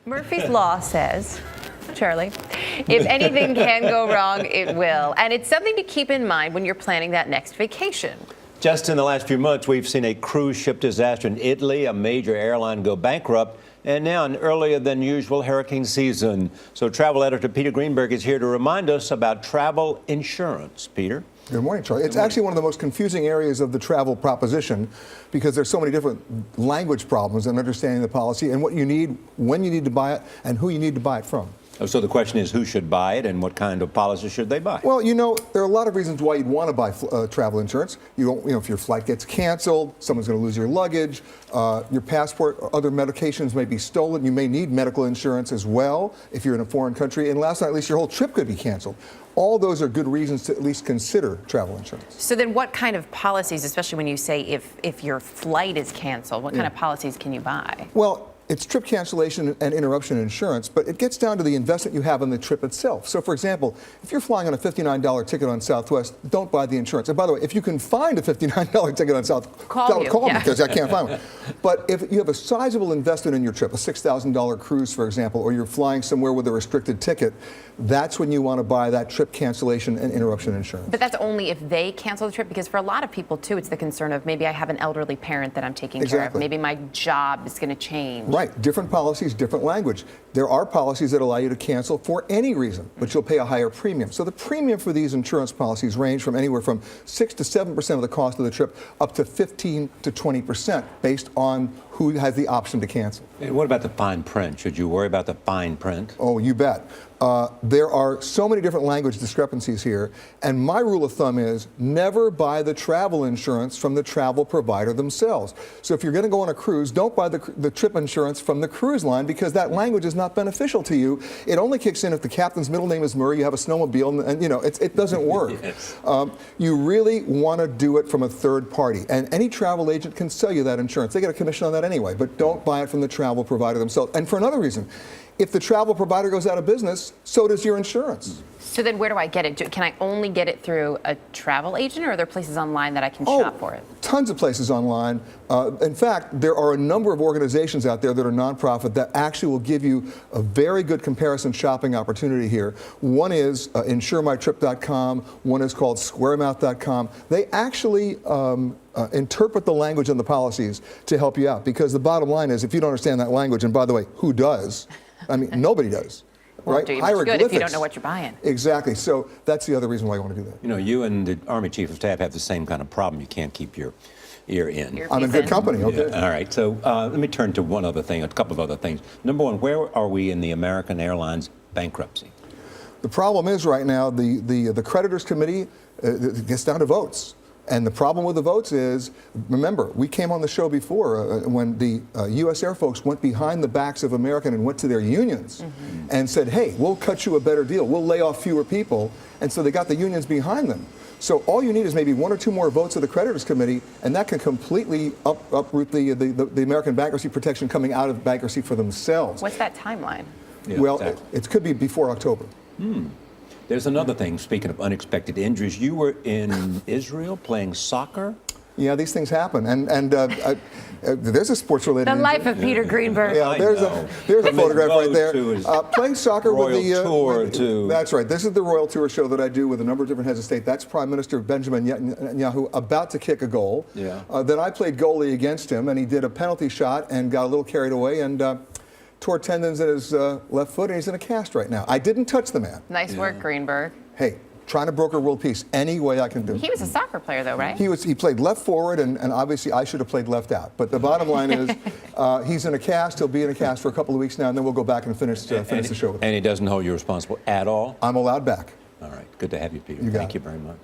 Murphy's Law says, Charlie, if anything can go wrong, it will. And it's something to keep in mind when you're planning that next vacation. Just in the last few months, we've seen a cruise ship disaster in Italy, a major airline go bankrupt, and now an earlier than usual hurricane season. So travel editor Peter Greenburg is here to remind us about travel insurance. Peter? Good morning, Charlie. It's actually one of the most confusing areas of the travel proposition because there's so many different language problems in understanding the policy and what you need, when you need to buy it, and who you need to buy it from. So the question is, who should buy it and what kind of policy should they buy? Well, you know, there are a lot of reasons why you'd want to buy travel insurance. You don't, if your flight gets canceled, someone's going to lose your luggage, your passport or other medications may be stolen. You may need medical insurance as well if you're in a foreign country. And last but not least, your whole trip could be canceled. All those are good reasons to at least consider travel insurance. So then what kind of policies, especially when you say if your flight is canceled, what kind of policies can you buy? Well, it's trip cancellation and interruption insurance, but it gets down to the investment you have in the trip itself. So, for example, if you're flying on a $59 ticket on Southwest, don't buy the insurance. And by the way, if you can find a $59 ticket on Southwest, call me because I can't find one. But if you have a sizable investment in your trip, a $6,000 cruise, for example, or you're flying somewhere with a restricted ticket, that's when you want to buy that trip cancellation and interruption insurance. But that's only if they cancel the trip, because for a lot of people, too, it's the concern of maybe I have an elderly parent that I'm taking care of. Maybe my job is going to change. Right. Different policies, different language. There are policies that allow you to cancel for any reason, but you'll pay a higher premium. So the premium for these insurance policies range from anywhere from 6 to 7% of the cost of the trip up to 15 to 20% based on who has the option to cancel. And what about the fine print? Should you worry about the fine print? Oh, you bet. There are so many different language discrepancies here, and my rule of thumb is never buy the travel insurance from the travel provider themselves. So if you're going to go on a cruise, don't buy the trip insurance from the cruise line because that language is not beneficial to you. It only kicks in if the captain's middle name is Murray, you have a snowmobile, and you know, it doesn't work. Yes. You really want to do it from a third party, and any travel agent can sell you that insurance. They get a commission on that anyway, but don't buy it from the travel provider themselves. And for another reason, if the travel provider goes out of business, so does your insurance. So then where do I get it? Can I only get it through a travel agent, or are there places online that I can shop for it? Tons of places online. In fact, there are a number of organizations out there that are nonprofit that actually will give you a very good comparison shopping opportunity here. One is insuremytrip.com. One is called squaremouth.com. They actually interpret the language in the policies to help you out, because the bottom line is if you don't understand that language, and by the way, who does? I mean, nobody does. Well, do you much good if you don't know what you're buying. Exactly. So that's the other reason why I want to do that. You know, you and the Army Chief of Staff have the same kind of problem. You can't keep your ear in. I'm in good company. Okay. Yeah. All right. So let me turn to one other thing, a couple of other things. Number one, where are we in the American Airlines bankruptcy? The problem is right now the creditors committee gets down to votes. And the problem with the votes is, remember, we came on the show before when the U.S. Air folks went behind the backs of American and went to their unions and said, hey, we'll cut you a better deal. We'll lay off fewer people. And so they got the unions behind them. So all you need is maybe one or two more votes of the creditors committee, and that can completely uproot the American bankruptcy protection coming out of bankruptcy for themselves. What's that timeline? Yeah, well, exactly. It could be before October. There's another thing, speaking of unexpected injuries. You were in Israel playing soccer? Yeah, these things happen. And there's a sports-related injury. Life of Peter Greenburg. Yeah, there's a photograph right there. Playing soccer with the... Tour, too. That's right. This is the Royal Tour show that I do with a number of different heads of state. That's Prime Minister Benjamin Netanyahu about to kick a goal. Yeah. Then I played goalie against him, and he did a penalty shot and got a little carried away and tore tendons in his left foot, and he's in a cast right now. I didn't touch the man. Nice work, Greenburg. Hey, trying to broker world peace any way I can do. He was a soccer player, though, right? He played left forward, and obviously I should have played left out. But the bottom line is he's in a cast. He'll be in a cast for a couple of weeks now, and then we'll go back and finish the show with him. And he doesn't hold you responsible at all? I'm allowed back. All right. Good to have you, Peter. Thank you very much.